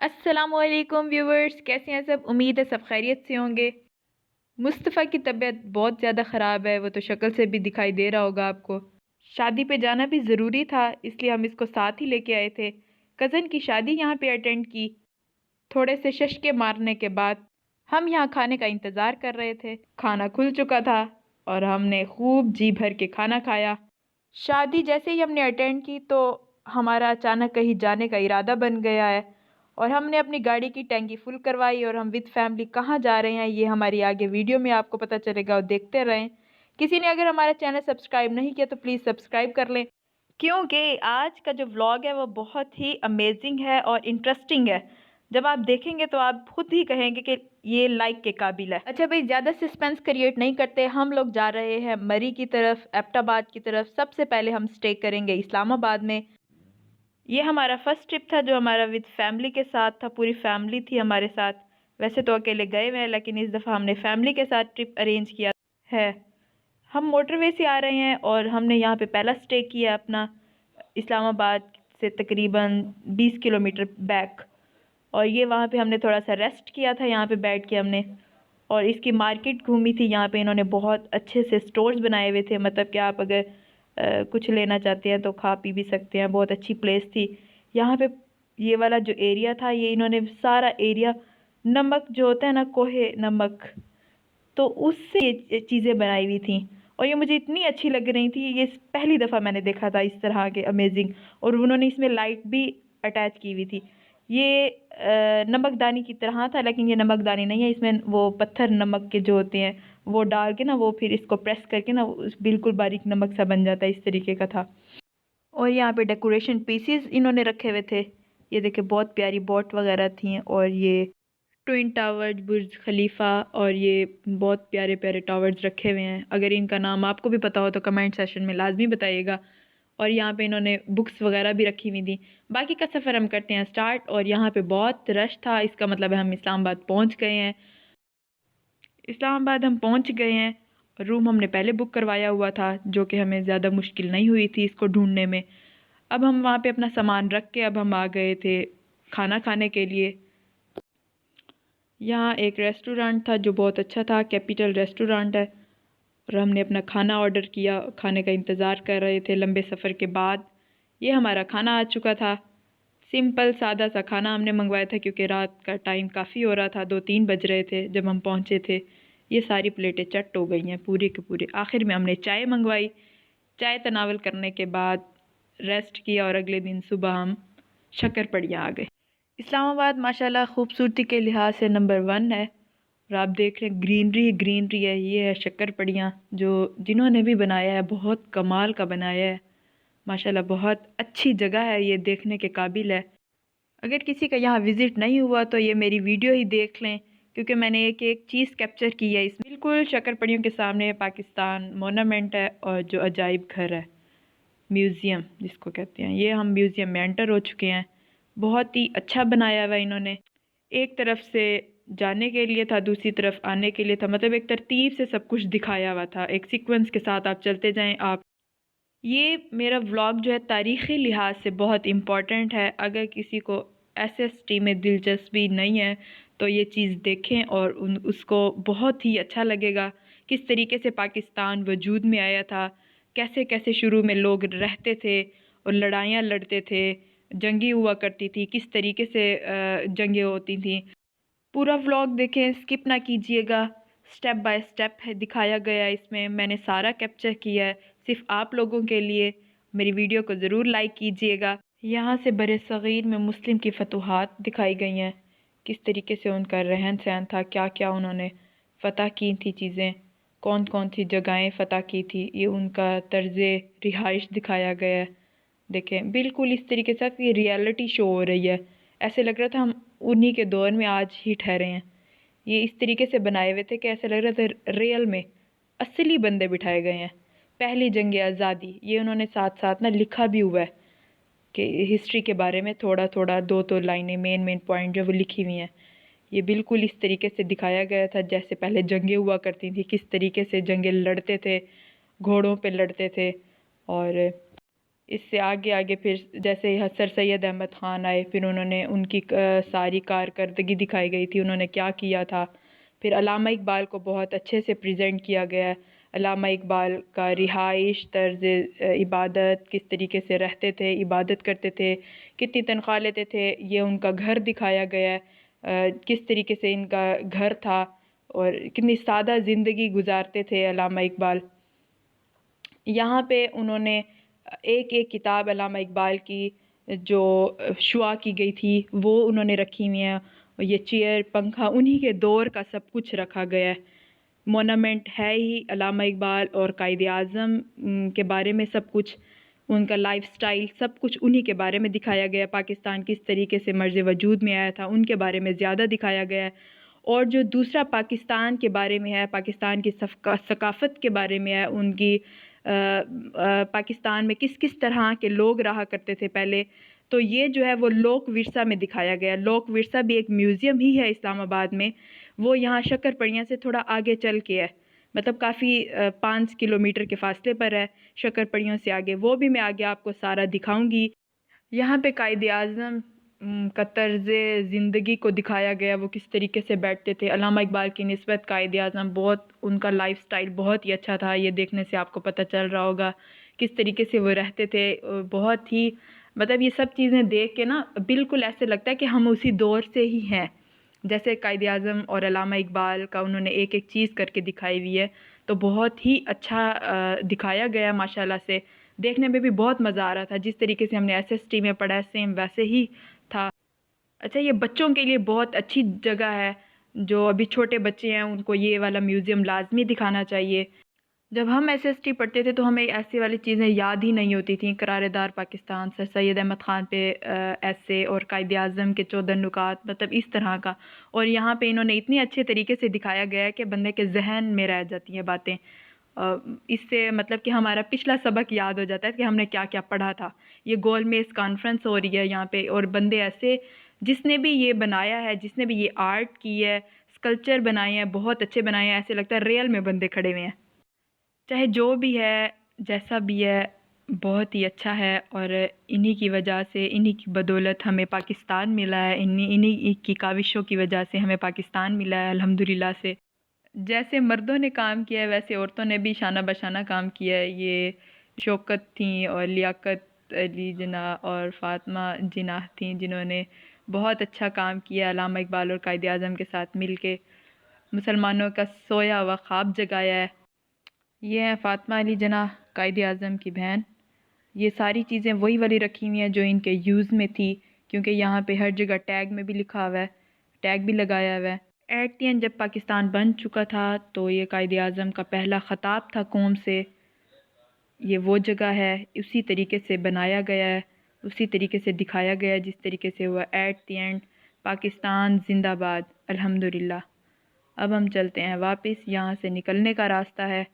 अस्सलामुअलैकुम व्यूवर्स, कैसे हैं सब। उम्मीद है सब खैरियत से होंगे। मुस्तफ़ा की तबीयत बहुत ज़्यादा ख़राब है, वो तो शक्ल से भी दिखाई दे रहा होगा आपको। शादी पे जाना भी ज़रूरी था, इसलिए हम इसको साथ ही लेके आए थे। कज़न की शादी यहाँ पे अटेंड की। थोड़े से शशके मारने के बाद हम यहाँ खाने का इंतज़ार कर रहे थे। खाना खुल चुका था और हमने खूब जी भर के खाना खाया। शादी जैसे ही हमने अटेंड की तो हमारा अचानक कहीं जाने का इरादा बन गया है और हमने अपनी गाड़ी की टैंकी फुल करवाई और हम विद फैमिली कहाँ जा रहे हैं ये हमारी आगे वीडियो में आपको पता चलेगा और देखते रहें। किसी ने अगर हमारा चैनल सब्सक्राइब नहीं किया तो प्लीज़ सब्सक्राइब कर लें, क्योंकि आज का जो व्लॉग है वो बहुत ही अमेजिंग है और इंटरेस्टिंग है। जब आप देखेंगे तो आप खुद ही कहेंगे कि ये लाइक के काबिल है। अच्छा भाई, ज़्यादा सस्पेंस क्रिएट नहीं करते, हम लोग जा रहे हैं मरी की तरफ, एबटाबाद की तरफ। सबसे पहले हम स्टे करेंगे इस्लामाबाद में। ये हमारा फर्स्ट ट्रिप था जो हमारा विद फैमिली के साथ था, पूरी फैमिली थी हमारे साथ। वैसे तो अकेले गए हुए हैं लेकिन इस दफ़ा हमने फैमिली के साथ ट्रिप अरेंज किया है। हम मोटरवे से आ रहे हैं और हमने यहाँ पे पहला स्टे किया अपना, इस्लामाबाद से तकरीबन 20 किलोमीटर बैक। और ये वहाँ पे हमने थोड़ा सा रेस्ट किया था, यहाँ पे बैठ के हमने। और इसकी मार्केट घूमी थी। यहाँ पे इन्होंने बहुत अच्छे से स्टोर्स बनाए हुए थे, मतलब कि आप अगर कुछ लेना चाहते हैं तो खा पी भी सकते हैं। बहुत अच्छी प्लेस थी यहाँ पे। ये वाला जो एरिया था, ये इन्होंने सारा एरिया नमक जो होता है ना, कोहे नमक, तो उससे ये चीज़ें बनाई हुई थी। और ये मुझे इतनी अच्छी लग रही थी, ये पहली दफ़ा मैंने देखा था इस तरह के अमेजिंग। और उन्होंने इसमें लाइट भी अटैच की हुई थी। ये नमकदानी की तरह था लेकिन ये नमकदानी नहीं है, इसमें वो पत्थर नमक के जो होते हैं वो डाल के ना, वो फिर इसको प्रेस करके ना बिल्कुल बारीक नमक सा बन जाता है, इस तरीके का था। और यहाँ पे डेकोरेशन पीसीस इन्होंने रखे हुए थे। ये देखे बहुत प्यारी बोट वगैरह थी। और ये ट्विन टावर्स, बुर्ज खलीफा, और ये बहुत प्यारे प्यारे टावर्स रखे हुए हैं। अगर इनका नाम आपको भी पता हो तो कमेंट सेशन में लाजमी बताइएगा। और यहाँ पे इन्होंने बुक्स वगैरह भी रखी हुई थी। बाकी का सफ़र हम करते हैं स्टार्ट। और यहाँ पे बहुत रश था, इसका मतलब है हम इस्लामाबाद पहुँच गए हैं। इस्लामाबाद हम पहुँच गए हैं। रूम हमने पहले बुक करवाया हुआ था, जो कि हमें ज़्यादा मुश्किल नहीं हुई थी इसको ढूंढने में। अब हम वहाँ पे अपना सामान रख के अब हम आ गए थे खाना खाने के लिए। यहाँ एक रेस्टोरेंट था जो बहुत अच्छा था, कैपिटल रेस्टोरेंट है। और हमने अपना खाना ऑर्डर किया, खाने का इंतज़ार कर रहे थे लंबे सफ़र के बाद। ये हमारा खाना आ चुका था। सिंपल सादा सा खाना हमने मंगवाया था क्योंकि रात का टाइम काफ़ी हो रहा था, 2-3 बज रहे थे जब हम पहुँचे थे। ये सारी प्लेटें चट हो गई हैं पूरी के पूरे। आखिर में हमने चाय मंगवाई। चाय तनावल करने के बाद रेस्ट किया और अगले दिन सुबह हम शक्करपड़िया आ गए। इस्लामाबाद माशाल्लाह खूबसूरती के लिहाज से नंबर 1 है। और आप देख रहे हैं ग्रीनरी ही ग्रीनरी है। ये है शक्करपड़ियाँ, जो जिन्होंने भी बनाया है बहुत कमाल का बनाया है। माशाल्लाह बहुत अच्छी जगह है, ये देखने के काबिल है। अगर किसी का यहाँ विज़िट नहीं हुआ तो ये मेरी वीडियो ही देख लें, क्योंकि मैंने एक एक चीज़ कैप्चर की है इसमें। बिल्कुल शक्करपड़ियों के सामने पाकिस्तान मोनूमेंट है और जो अजाइब घर है, म्यूज़ियम जिसको कहते हैं, ये हम म्यूज़ियम में एंटर हो चुके हैं। बहुत ही अच्छा बनाया हुआ इन्होंने। एक तरफ से जाने के लिए था, दूसरी तरफ आने के लिए था, मतलब एक तरतीब से सब कुछ दिखाया हुआ था, एक सीक्वेंस के साथ आप चलते जाएं। आप ये मेरा व्लॉग जो है तारीख़ी लिहाज से बहुत इम्पॉर्टेंट है। अगर किसी को एसएसटी में दिलचस्पी नहीं है तो ये चीज़ देखें और उसको बहुत ही अच्छा लगेगा। किस तरीके से पाकिस्तान वजूद में आया था, कैसे कैसे शुरू में लोग रहते थे और लड़ाइयाँ लड़ते थे, जंगी हुआ करती थी, किस तरीके से जंगें होती थी। पूरा व्लॉग देखें, स्किप ना कीजिएगा। स्टेप बाय स्टेप है दिखाया गया है इसमें, मैंने सारा कैप्चर किया है सिर्फ आप लोगों के लिए। मेरी वीडियो को ज़रूर लाइक कीजिएगा। यहाँ से बरे सग़ीर में मुस्लिम की फतूहात दिखाई गई हैं, किस तरीके से उनका रहन सहन था, क्या क्या उन्होंने फ़तह की थी चीज़ें, कौन कौन सी जगहें फ़तह की थी, ये उनका तर्ज़ रिहाइश दिखाया गया है। देखें बिल्कुल इस तरीके से कि रियलिटी शो हो रही है। ऐसे लग रहा था हम उन्हीं के दौर में आज ही ठहरे हैं। ये इस तरीके से बनाए हुए थे कि ऐसे लग रहा था रियल में असली बंदे बिठाए गए हैं। पहली जंग आज़ादी, ये उन्होंने साथ साथ ना लिखा भी हुआ है कि हिस्ट्री के बारे में थोड़ा थोड़ा, दो तो लाइनें मेन मेन पॉइंट जो वो लिखी हुई हैं। ये बिल्कुल इस तरीके से दिखाया गया था जैसे पहले जंगें हुआ करती थी, किस तरीके से जंगें लड़ते थे, घोड़ों पे लड़ते थे। और इससे आगे आगे फिर जैसे सर सैयद अहमद ख़ान आए, फिर उन्होंने उनकी सारी कारकर्दगी दिखाई गई थी, उन्होंने क्या किया था। फिर अल्लामा इकबाल को बहुत अच्छे से प्रेजेंट किया गया है। अल्लामा इकबाल का रिहाइश, तर्ज इबादत, किस तरीके से रहते थे, इबादत करते थे, कितनी तनख्वाह लेते थे, ये उनका घर दिखाया गया है। किस तरीके से इनका घर था और कितनी सादा ज़िंदगी गुजारते थे अल्लामा इकबाल। यहाँ पे उन्होंने एक एक किताब अल्लामा इकबाल की जो शुआ की गई थी वो उन्होंने रखी हुई हैं। ये चेयर, पंखा, उन्हीं के दौर का सब कुछ रखा गया है। मोनामेंट है ही अल्लामा इकबाल और कायद आज़म के बारे में सब कुछ, उनका लाइफस्टाइल सब कुछ उन्हीं के बारे में दिखाया गया। पाकिस्तान किस तरीके से मर्ज़ वजूद में आया था उनके बारे में ज़्यादा दिखाया गया है। और जो दूसरा पाकिस्तान के बारे में है, पाकिस्तान की सकाफ़त के बारे में है, उनकी पाकिस्तान में किस किस तरह के लोग रहा करते थे पहले, तो ये जो है वो लोक विरसा में दिखाया गया। लोक विरसा भी एक म्यूज़ियम ही है इस्लामाबाद में, वो यहाँ शक्करपड़ियाँ से थोड़ा आगे चल के है, मतलब काफ़ी 5 किलोमीटर के फासले पर है शक्करपड़ियों से आगे। वो भी मैं आगे आपको सारा दिखाऊंगी। यहाँ पे कायद आज़म का तर्ज़ ज़िंदगी को दिखाया गया, वो किस तरीके से बैठते थे। अल्लामा इकबाल की निस्बत कायद आज़म बहुत, उनका लाइफस्टाइल बहुत ही अच्छा था, ये देखने से आपको पता चल रहा होगा किस तरीके से वो रहते थे। बहुत ही मतलब ये सब चीज़ें देख के ना बिल्कुल ऐसे लगता है कि हम उसी दौर से ही हैं। जैसे कायद आज़म और अल्लामा इकबाल का उन्होंने एक एक चीज़ करके दिखाई हुई है, तो बहुत ही अच्छा दिखाया गया माशाल्लाह से। देखने में भी बहुत मज़ा आ रहा था, जिस तरीके से हमने एसएसटी में पढ़ा है सेम वैसे ही था। अच्छा, ये बच्चों के लिए बहुत अच्छी जगह है, जो अभी छोटे बच्चे हैं उनको ये वाला म्यूज़ियम लाजमी दिखाना चाहिए। जब हम एसएसटी पढ़ते थे तो हमें ऐसी वाली चीज़ें याद ही नहीं होती थी। करारेदार पाकिस्तान, सर सैयद अहमद ख़ान पे ऐसे, और कायद आज़म के 14 नुकात, मतलब इस तरह का। और यहाँ पे इन्होंने इतनी अच्छे तरीके से दिखाया गया है कि बंदे के जहन में रह जाती हैं बातें। इससे मतलब कि हमारा पिछला सबक याद हो जाता है कि हमने क्या क्या पढ़ा था। ये गोल मेज़ कॉन्फ्रेंस हो रही है यहाँ पे, और बंदे ऐसे, जिसने भी ये बनाया है, जिसने भी ये आर्ट की है, स्कल्पचर बनाए हैं, बहुत अच्छे बनाए हैं, ऐसे लगता है रियल में बंदे खड़े हुए हैं। चाहे जो भी है, जैसा भी है, बहुत ही अच्छा है। और इन्हीं की वजह से, इन्हीं की बदौलत हमें पाकिस्तान मिला है, इन्हीं इन्हीं की काविशों की वजह से हमें पाकिस्तान मिला है अल्हम्दुलिल्लाह से। जैसे मर्दों ने काम किया है वैसे औरतों ने भी शाना बशाना काम किया है। ये शौकत थी और लियाकत अली जिन्ना और फातिमा जिन्ना थी, जिन्होंने बहुत अच्छा काम किया अल्लामा इकबाल और कायद आज़म के साथ मिल के मुसलमानों का सोया हुआ ख्वाब जगाया है। ये है फातिमा अली जिन्ना, कायद आज़म की बहन। ये सारी चीज़ें वही वाली रखी हुई हैं जो इनके यूज़ में थी, क्योंकि यहाँ पे हर जगह टैग में भी लिखा हुआ है, टैग भी लगाया हुआ है। एट द एंड जब पाकिस्तान बन चुका था तो ये कायद आज़म का पहला ख़ताब था कौम से। ये वो जगह है, उसी तरीके से बनाया गया है, उसी तरीके से दिखाया गया है जिस तरीके से हुआ। एट द एंड पाकिस्तान जिंदाबाद, अल्हम्दुलिल्लाह। अब हम चलते हैं वापस, यहाँ से निकलने का रास्ता है।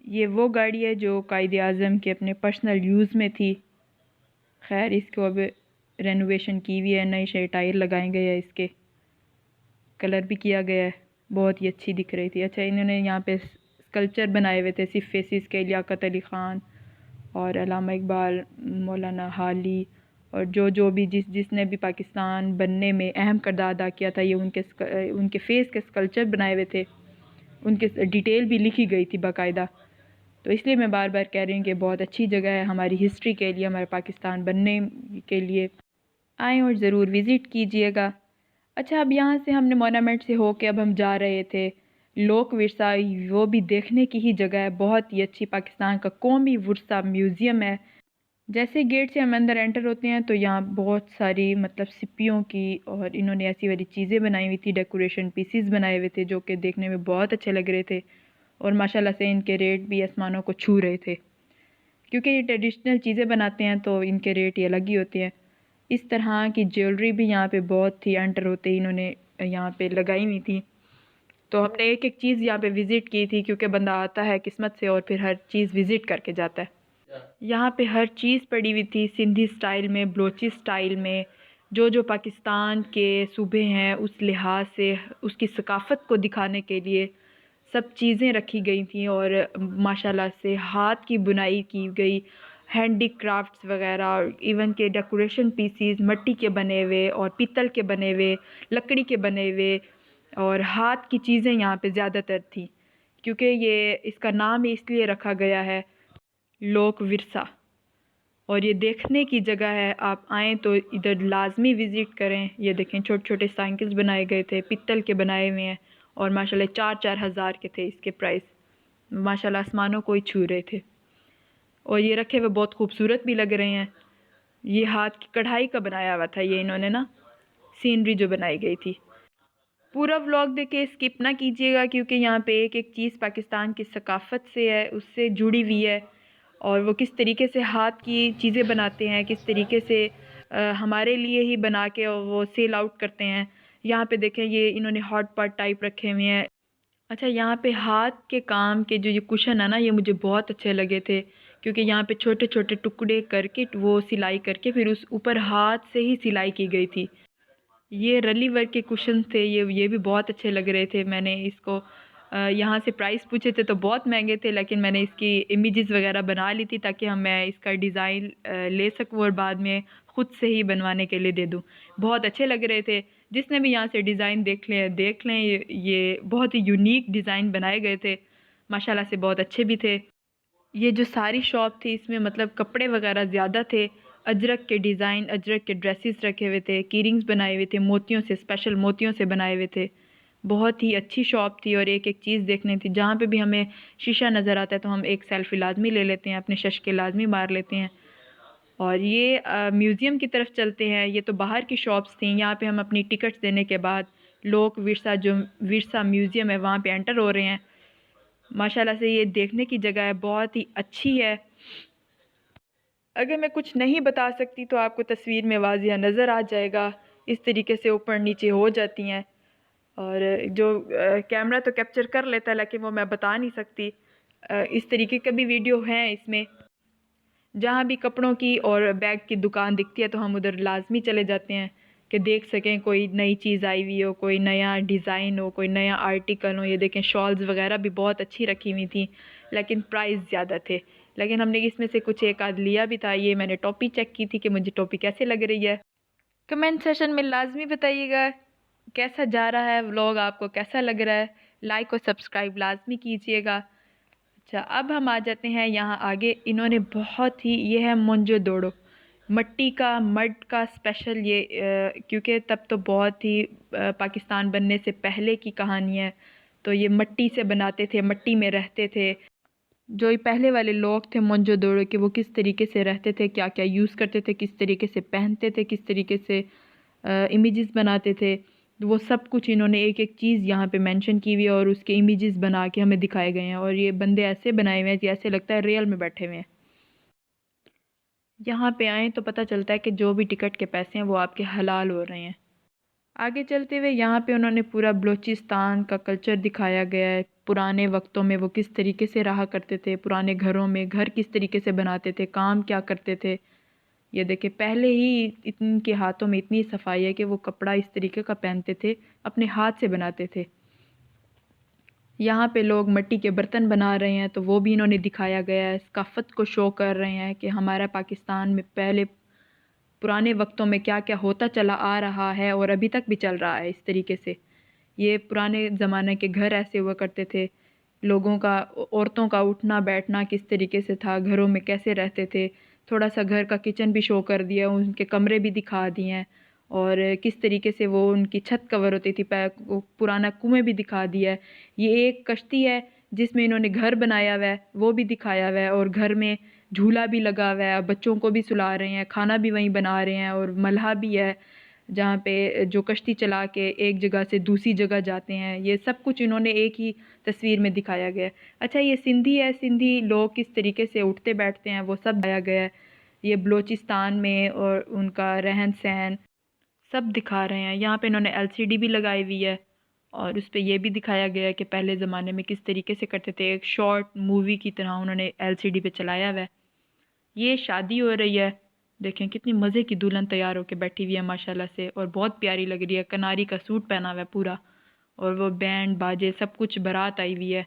ये वो गाड़ी है जो कायद आज़म के अपने पर्सनल यूज़ में थी। खैर, इसको अब रेनोवेशन की हुई है, नए शे टायर लगाए गए हैं, इसके कलर भी किया गया है, बहुत ही अच्छी दिख रही थी। अच्छा, इन्होंने यहाँ पे स्कल्पचर बनाए हुए थे सिर्फ फेसिस के, लियाकत अली ख़ान और अल्लामा इकबाल, मौलाना हाली, और जो जो भी जिसने भी पाकिस्तान बनने में अहम किरदार अदा किया था, ये उनके फेस के स्कल्पचर बनाए हुए थे, उनके डिटेल भी लिखी गई थी बाकायदा। तो इसलिए मैं बार बार कह रही हूँ कि बहुत अच्छी जगह है हमारी हिस्ट्री के लिए, हमारे पाकिस्तान बनने के लिए। आएँ और ज़रूर विज़िट कीजिएगा। अच्छा, अब यहाँ से हमने मोनामेंट से होके अब हम जा रहे थे लोक विरसा, वो भी देखने की ही जगह है, बहुत ही अच्छी। पाकिस्तान का कौमी विरसा म्यूज़ियम है। जैसे गेट से हम अंदर एंटर होते हैं तो यहाँ बहुत सारी मतलब सिप्पियों की, और इन्होंने ऐसी वाली चीज़ें बनाई हुई थी, डेकोरेशन पीसीस बनाए हुए थे जो कि देखने में बहुत अच्छे लग रहे थे। और माशाल्लाह से इनके रेट भी आसमानों को छू रहे थे, क्योंकि ये ट्रेडिशनल चीज़ें बनाते हैं तो इनके रेट ही अलग ही होते हैं। इस तरह की ज्वेलरी भी यहाँ पे बहुत थी, एंटर होते ही इन्होंने यहाँ पे लगाई हुई थी। तो हमने एक एक चीज़ यहाँ पे विज़िट की थी, क्योंकि बंदा आता है किस्मत से और फिर हर चीज़ विज़िट करके जाता है। यहाँ पे हर चीज़ पड़ी हुई थी, सिंधी स्टाइल में, बलोची स्टाइल में, जो जो पाकिस्तान के सूबे हैं उस लिहाज से उसकी सकाफ़त को दिखाने के लिए सब चीज़ें रखी गई थी। और माशाल्लाह से हाथ की बुनाई की गई हैंडी क्राफ्ट्स वगैरह और इवन के डेकोरेशन पीसीज मट्टी के बने हुए और पीतल के बने हुए, लकड़ी के बने हुए और हाथ की चीज़ें यहाँ पे ज़्यादातर थी, क्योंकि ये इसका नाम ही इसलिए रखा गया है लोक विरसा। और ये देखने की जगह है, आप आएँ तो इधर लाजमी विज़िट करें। ये देखें छोटे छोटे साइकिल्स बनाए गए थे, पीतल के बनाए हुए हैं और माशाल्लाह 4-4 हज़ार के थे इसके प्राइस। माशाल्लाह आसमानों को ही छू रहे थे और ये रखे हुए बहुत खूबसूरत भी लग रहे हैं। ये हाथ की कढ़ाई का बनाया हुआ था, ये इन्होंने ना सीनरी जो बनाई गई थी। पूरा व्लॉग देखे स्किप ना कीजिएगा, क्योंकि यहाँ पे एक एक चीज़ पाकिस्तान की सकाफ़त से है, उससे जुड़ी हुई है और वो किस तरीके से हाथ की चीज़ें बनाते हैं, किस तरीके से हमारे लिए ही बना के और वो सेल आउट करते हैं। यहाँ पे देखें ये इन्होंने हॉट पॉट टाइप रखे हुए हैं। अच्छा, यहाँ पे हाथ के काम के जो ये कुशन है ना, ये मुझे बहुत अच्छे लगे थे, क्योंकि यहाँ पे छोटे छोटे टुकड़े करके वो सिलाई करके फिर उस ऊपर हाथ से ही सिलाई की गई थी। ये रली वर्क के कुशन थे, ये भी बहुत अच्छे लग रहे थे। मैंने इसको यहाँ से प्राइस पूछे थे तो बहुत महंगे थे, लेकिन मैंने इसकी इमेजेस वगैरह बना ली थी ताकि मैं इसका डिज़ाइन ले सकूँ और बाद में ख़ुद से ही बनवाने के लिए दे दूँ। बहुत अच्छे लग रहे थे। जिसने भी यहाँ से डिज़ाइन देख लें, ये बहुत ही यूनिक डिज़ाइन बनाए गए थे, माशाल्लाह से बहुत अच्छे भी थे। ये जो सारी शॉप थी इसमें मतलब कपड़े वगैरह ज़्यादा थे। अजरक के डिज़ाइन, अजरक के ड्रेसेस रखे हुए थे, कीरिंग्स बनाए हुए थे, मोतियों से, स्पेशल मोतियों से बनाए हुए थे। बहुत ही अच्छी शॉप थी और एक एक चीज़ देखनी थी। जहाँ पे भी हमें शीशा नज़र आता है तो हम एक सेल्फ़ी लाजमी ले लेते हैं, अपने शश के लाजमी मार लेते हैं। और ये म्यूज़ियम की तरफ चलते हैं। ये तो बाहर की शॉप्स थी। यहाँ पे हम अपनी टिकट्स देने के बाद लोक विरसा, जो विरसा म्यूज़ियम है, वहाँ पे एंटर हो रहे हैं। माशाल्लाह से ये देखने की जगह है, बहुत ही अच्छी है। अगर मैं कुछ नहीं बता सकती तो आपको तस्वीर में वाज़िया नज़र आ जाएगा। इस तरीके से ऊपर नीचे हो जाती हैं और जो कैमरा तो कैप्चर कर लेता है, लेकिन वो मैं बता नहीं सकती। इस तरीके का भी वीडियो है इसमें। जहाँ भी कपड़ों की और बैग की दुकान दिखती है तो हम उधर लाजमी चले जाते हैं कि देख सकें कोई नई चीज़ आई हुई हो, कोई नया डिज़ाइन हो, कोई नया आर्टिकल हो। ये देखें शॉल्स वगैरह भी बहुत अच्छी रखी हुई थी, लेकिन प्राइस ज़्यादा थे। लेकिन हमने इसमें से कुछ एक आध लिया भी था। ये मैंने टॉपी चेक की थी कि मुझे टॉपी कैसे लग रही है। कमेंट सेशन में लाजमी बताइएगा कैसा जा रहा है व्लॉग, आपको कैसा लग रहा है। लाइक और सब्सक्राइब लाजमी कीजिएगा। अच्छा, अब हम आ जाते हैं यहाँ आगे। इन्होंने बहुत ही, ये है मोंजोदड़ो, मट्टी का, मड का स्पेशल ये क्योंकि तब तो बहुत ही पाकिस्तान बनने से पहले की कहानी है। तो ये मट्टी से बनाते थे, मट्टी में रहते थे। जो ये पहले वाले लोग थे मोंजोदड़ो के, वो किस तरीके से रहते थे, क्या क्या यूज़ करते थे, किस तरीके से पहनते थे, किस तरीके से इमेजेस बनाते थे, वो सब कुछ इन्होंने एक एक चीज़ यहाँ पे मेंशन की हुई है और उसके इमेजेस बना के हमें दिखाए गए हैं। और ये बंदे ऐसे बनाए हुए हैं कि ऐसे लगता है रियल में बैठे हुए हैं। यहाँ पे आएँ तो पता चलता है कि जो भी टिकट के पैसे हैं वो आपके हलाल हो रहे हैं। आगे चलते हुए यहाँ पे उन्होंने पूरा बलूचिस्तान का कल्चर दिखाया गया है। पुराने वक्तों में वो किस तरीके से रहा करते थे, पुराने घरों में घर किस तरीके से बनाते थे, काम क्या करते थे। ये देखिए पहले ही इनके हाथों में इतनी सफाई है कि वो कपड़ा इस तरीके का पहनते थे, अपने हाथ से बनाते थे। यहाँ पे लोग मिट्टी के बर्तन बना रहे हैं तो वो भी इन्होंने दिखाया गया है, सकाफ़त को शो कर रहे हैं कि हमारा पाकिस्तान में पहले पुराने वक्तों में क्या क्या होता चला आ रहा है और अभी तक भी चल रहा है इस तरीके से। ये पुराने ज़माने के घर ऐसे हुआ करते थे। लोगों का, औरतों का उठना बैठना किस तरीके से था, घरों में कैसे रहते थे। थोड़ा सा घर का किचन भी शो कर दिया, उनके कमरे भी दिखा दिए हैं और किस तरीके से वो उनकी छत कवर होती थी, पुराना कुएं भी दिखा दिया है। ये एक कश्ती है जिसमें इन्होंने घर बनाया हुआ है, वो भी दिखाया हुआ है और घर में झूला भी लगा हुआ है, बच्चों को भी सुला रहे हैं, खाना भी वहीं बना रहे हैं और मल्हा भी है जहाँ पे जो कश्ती चला के एक जगह से दूसरी जगह जाते हैं। ये सब कुछ इन्होंने एक ही तस्वीर में दिखाया गया है। अच्छा, ये सिंधी है, सिंधी लोग किस तरीके से उठते बैठते हैं वो सब दिखाया गया है। ये बलूचिस्तान में और उनका रहन सहन सब दिखा रहे हैं। यहाँ पे इन्होंने एलसीडी भी लगाई हुई है और उस पर यह भी दिखाया गया है कि पहले ज़माने में किस तरीके से करते थे। एक शॉर्ट मूवी की तरह उन्होंने एलसीडी पे चलाया हुआ है। ये शादी हो रही है, देखें कितनी मज़े की दुल्हन तैयार होकर बैठी हुई है माशाल्लाह से और बहुत प्यारी लग रही है। कनारी का सूट पहना हुआ है पूरा और वो बैंड बाजे सब कुछ, बारात आई हुई है।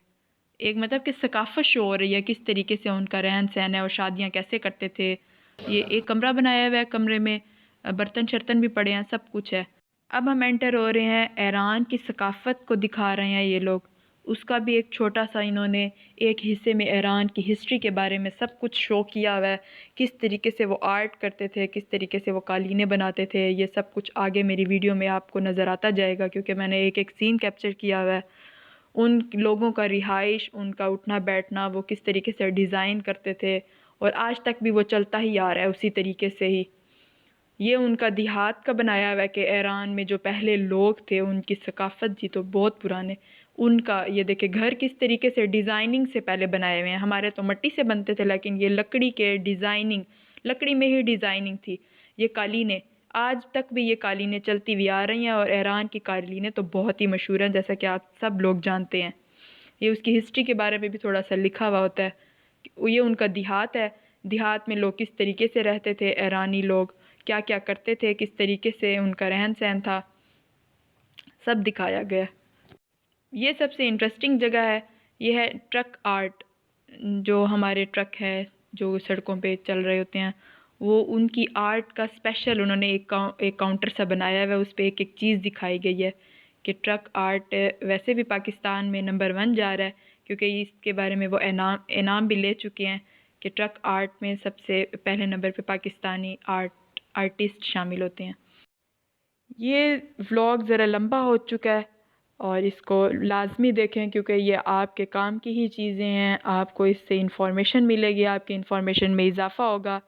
एक मतलब कि सकाफ़त शो हो रही है, किस तरीके से उनका रहन सहन है और शादियाँ कैसे करते थे। ये एक कमरा बनाया हुआ है, कमरे में बर्तन शर्तन भी पड़े हैं, सब कुछ है। अब हम एंटर हो रहे हैं, ईरान की सकाफ़त को दिखा रहे हैं ये लोग। उसका भी एक छोटा सा इन्होंने एक हिस्से में ईरान की हिस्ट्री के बारे में सब कुछ शो किया हुआ है, किस तरीके से वो आर्ट करते थे, किस तरीके से वो कालीनें बनाते थे। ये सब कुछ आगे मेरी वीडियो में आपको नज़र आता जाएगा, क्योंकि मैंने एक एक सीन कैप्चर किया हुआ है। उन लोगों का रिहाइश, उनका उठना बैठना, वो किस तरीके से डिज़ाइन करते थे, और आज तक भी वो चलता ही आ रहा है उसी तरीके से ही। ये उनका देहात का बनाया हुआ है कि ईरान में जो पहले लोग थे उनकी सकाफ़त जी तो बहुत पुराने। उनका ये देखे घर किस तरीके से डिज़ाइनिंग से पहले बनाए हुए हैं। हमारे तो मिट्टी से बनते थे, लेकिन ये लकड़ी के डिज़ाइनिंग, लकड़ी में ही डिज़ाइनिंग थी। ये कालीनें आज तक भी ये कालीनें चलती हुई आ रही हैं, और ईरान की कालीनें तो बहुत ही मशहूर हैं, जैसा कि आप सब लोग जानते हैं। ये उसकी हिस्ट्री के बारे में भी थोड़ा सा लिखा हुआ होता है। ये उनका देहात है। देहात में लोग किस तरीके से रहते थे, ईरानी लोग क्या क्या करते थे, किस तरीके से उनका रहन सहन था, सब दिखाया गया। ये सबसे इंटरेस्टिंग जगह है। ये है ट्रक आर्ट। जो हमारे ट्रक है जो सड़कों पे चल रहे होते हैं, वो उनकी आर्ट का स्पेशल उन्होंने एक काउंटर सा बनाया हुआ है। उस पर एक एक चीज़ दिखाई गई है कि ट्रक आर्ट वैसे भी पाकिस्तान में नंबर 1 जा रहा है, क्योंकि इसके बारे में वो इनाम भी ले चुके हैं कि ट्रक आर्ट में सबसे पहले नंबर पे पाकिस्तानी आर्टिस्ट शामिल होते हैं। ये व्लॉग ज़रा लंबा हो चुका है, और इसको लाजमी देखें, क्योंकि ये आपके काम की ही चीज़ें हैं। आपको इससे इंफॉर्मेशन मिलेगी, आपकी इंफॉर्मेशन में इजाफ़ा होगा।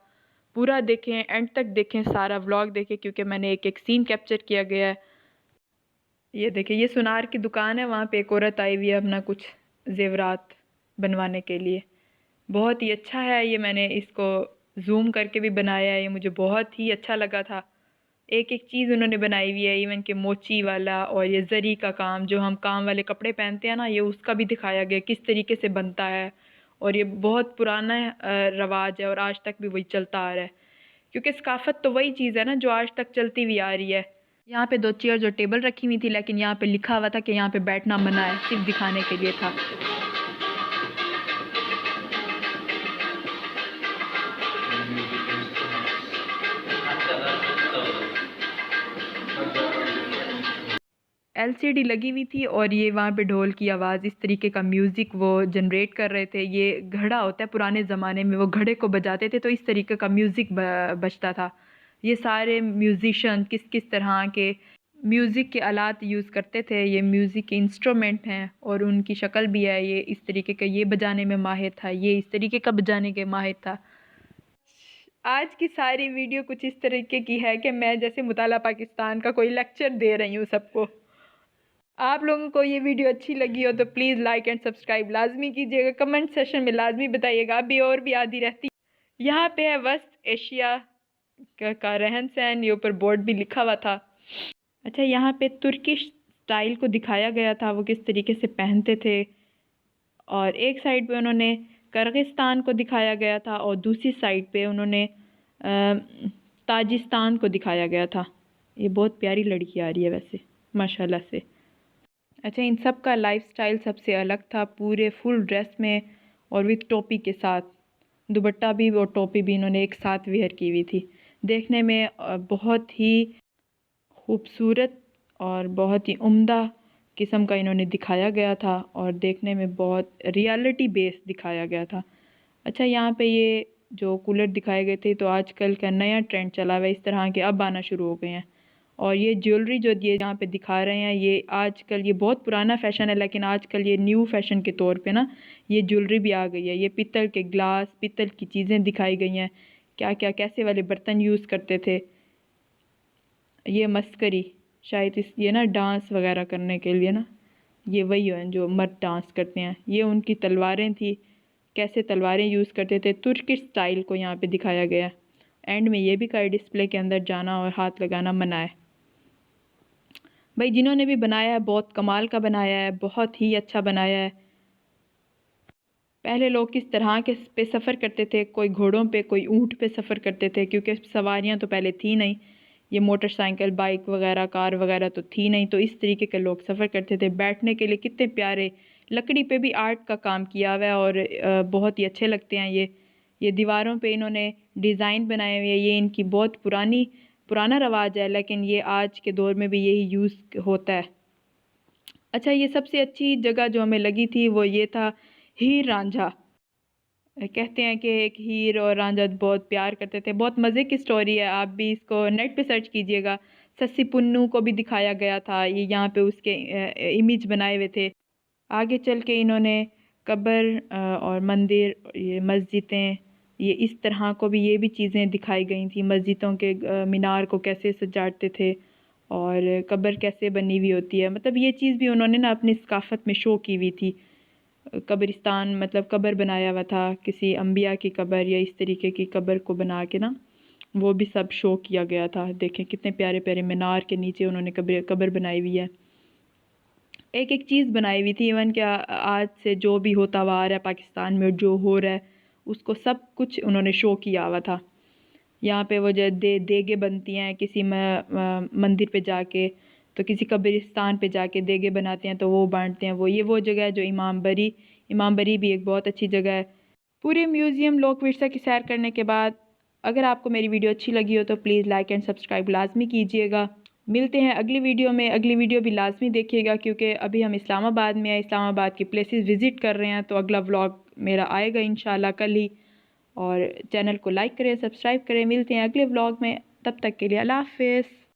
पूरा देखें, एंड तक देखें, सारा व्लॉग देखें, क्योंकि मैंने एक एक सीन कैप्चर किया गया है। ये देखें, ये सुनार की दुकान है, वहाँ पे एक औरत आई हुई है अपना कुछ जेवरात बनवाने के लिए। बहुत ही अच्छा है। ये मैंने इसको जूम करके भी बनाया है, ये मुझे बहुत ही अच्छा लगा था। एक एक चीज़ उन्होंने बनाई हुई है, इवन के मोची वाला और ये जरी का काम, जो हम काम वाले कपड़े पहनते हैं ना, ये उसका भी दिखाया गया किस तरीके से बनता है। और ये बहुत पुराना रवाज है, और आज तक भी वही चलता आ रहा है, क्योंकि सकाफत तो वही चीज़ है ना जो आज तक चलती हुई आ रही है। यहाँ पे 2 चेयर और टेबल रखी हुई थी, लेकिन यहाँ पे लिखा हुआ था कि यहाँ पे बैठना मना है, सिर्फ दिखाने के लिए था। एलसीडी लगी हुई थी, और ये वहाँ पे ढोल की आवाज़, इस तरीके का म्यूज़िक वो जनरेट कर रहे थे। ये घड़ा होता है पुराने ज़माने में, वो घड़े को बजाते थे तो इस तरीके का म्यूज़िक बजता था। ये सारे म्यूज़िशन किस किस तरह के म्यूज़िक के आलात यूज़ करते थे, ये म्यूज़िक के इंस्ट्रूमेंट हैं, और उनकी शक्ल भी है। ये इस तरीके का ये बजाने में माहिर था, ये इस तरीके का बजाने के माहिर था। आज की सारी वीडियो कुछ इस तरीके की है कि मैं जैसे मुताला पाकिस्तान का कोई लेक्चर दे रही हूँ सबको। आप लोगों को ये वीडियो अच्छी लगी हो तो प्लीज़ लाइक एंड सब्सक्राइब लाजमी कीजिएगा। कमेंट सेशन में लाजमी बताइएगा, अभी और भी आती रहती। यहाँ पे है वस्त एशिया का रहन सहन, ये ऊपर बोर्ड भी लिखा हुआ था। अच्छा, यहाँ पे तुर्किश स्टाइल को दिखाया गया था, वो किस तरीके से पहनते थे। और एक साइड पे उन्होंने किर्गिस्तान को दिखाया गया था, और दूसरी साइड पे उन्होंने ताजिस्तान को दिखाया गया था। ये बहुत प्यारी लड़की आ रही है वैसे, माशाल्लाह से। अच्छा, इन सब का लाइफस्टाइल सबसे अलग था, पूरे फुल ड्रेस में और विथ टोपी के साथ। दुपट्टा भी और टोपी भी इन्होंने एक साथ वेयर की हुई थी। देखने में बहुत ही खूबसूरत और बहुत ही उम्दा किस्म का इन्होंने दिखाया गया था, और देखने में बहुत रियलिटी बेस दिखाया गया था। अच्छा, यहाँ पे ये जो कूलर दिखाए गए थे, तो आजकल का नया ट्रेंड चला हुआ है, इस तरह के अब आना शुरू हो गए हैं। और ये ज्वेलरी जो ये यहाँ पे दिखा रहे हैं, ये आजकल, ये बहुत पुराना फ़ैशन है, लेकिन आजकल ये न्यू फैशन के तौर पे ना ये ज्वेलरी भी आ गई है। ये पीतल के ग्लास, पीतल की चीज़ें दिखाई गई हैं, क्या क्या कैसे वाले बर्तन यूज़ करते थे। ये मस्करी, शायद इस ये ना डांस वगैरह करने के लिए ना, ये वही है जो मर्द डांस करते हैं। ये उनकी तलवारें थी, कैसे तलवारें यूज़ करते थे, तुर्किश स्टाइल को यहाँ पे दिखाया गया है। एंड में ये भी कहा डिस्प्ले के अंदर जाना और हाथ लगाना मना है। भाई जिन्होंने भी बनाया है बहुत कमाल का बनाया है, बहुत ही अच्छा बनाया है। पहले लोग किस तरह के पे सफ़र करते थे, कोई घोड़ों पे, कोई ऊँट पे सफ़र करते थे, क्योंकि सवारियाँ तो पहले थी नहीं। ये मोटरसाइकिल, बाइक वगैरह, कार वगैरह तो थी नहीं, तो इस तरीके के लोग सफ़र करते थे। बैठने के लिए कितने प्यारे लकड़ी पे भी आर्ट का काम किया हुआ है और बहुत ही अच्छे लगते हैं ये दीवारों पे इन्होंने डिज़ाइन बनाए हुए हैं। ये इनकी बहुत पुराना रवाज है, लेकिन ये आज के दौर में भी यही यूज़ होता है। अच्छा, ये सबसे अच्छी जगह जो हमें लगी थी वो ये था हीर रांझा। कहते हैं कि एक हीर और रांझा बहुत प्यार करते थे। बहुत मज़े की स्टोरी है, आप भी इसको नेट पे सर्च कीजिएगा। सस्सी पुन्नू को भी दिखाया गया था, ये यहाँ पे उसके इमेज बनाए हुए थे। आगे चल के इन्होंने कब्र और मंदिर, ये मस्जिदें, ये इस तरह को भी ये भी चीज़ें दिखाई गई थी। मस्जिदों के मीनार को कैसे सजाते थे और कब्र कैसे बनी हुई होती है, मतलब ये चीज़ भी उन्होंने ना अपनी सकाफ़त में शो की हुई थी। कब्रिस्तान मतलब कब्र बनाया हुआ था किसी अंबिया की कब्र या इस तरीके की कब्र को बना के ना, वो भी सब शो किया गया था। देखें कितने प्यारे प्यारे मीनार के नीचे उन्होंने कब्र बनाई हुई है। एक एक चीज़ बनाई हुई थी। इवन क्या आज से जो भी होता हुआ आ रहा है पाकिस्तान में, जो हो रहा है उसको सब कुछ उन्होंने शो किया हुआ था। यहाँ पे वो जो देगे बनती हैं किसी मंदिर पे जाके, तो किसी कब्रिस्तान पे जाके देगे बनाते हैं तो वो बांटते हैं। वो जगह है जो इमाम बरी भी एक बहुत अच्छी जगह है। पूरे म्यूज़ियम लोक विरसा की सैर करने के बाद अगर आपको मेरी वीडियो अच्छी लगी हो तो प्लीज़ लाइक एंड सब्सक्राइब लाजमी कीजिएगा। मिलते हैं अगली वीडियो में। अगली वीडियो भी लाजमी देखिएगा क्योंकि अभी हम इस्लामाबाद में हैं, इस्लामाबाद की प्लेसेस विज़िट कर रहे हैं, तो अगला व्लॉग मेरा आएगा इंशाल्लाह कल ही। और चैनल को लाइक करें, सब्सक्राइब करें। मिलते हैं अगले व्लॉग में, तब तक के लिए अल्लाह हाफ़िज़।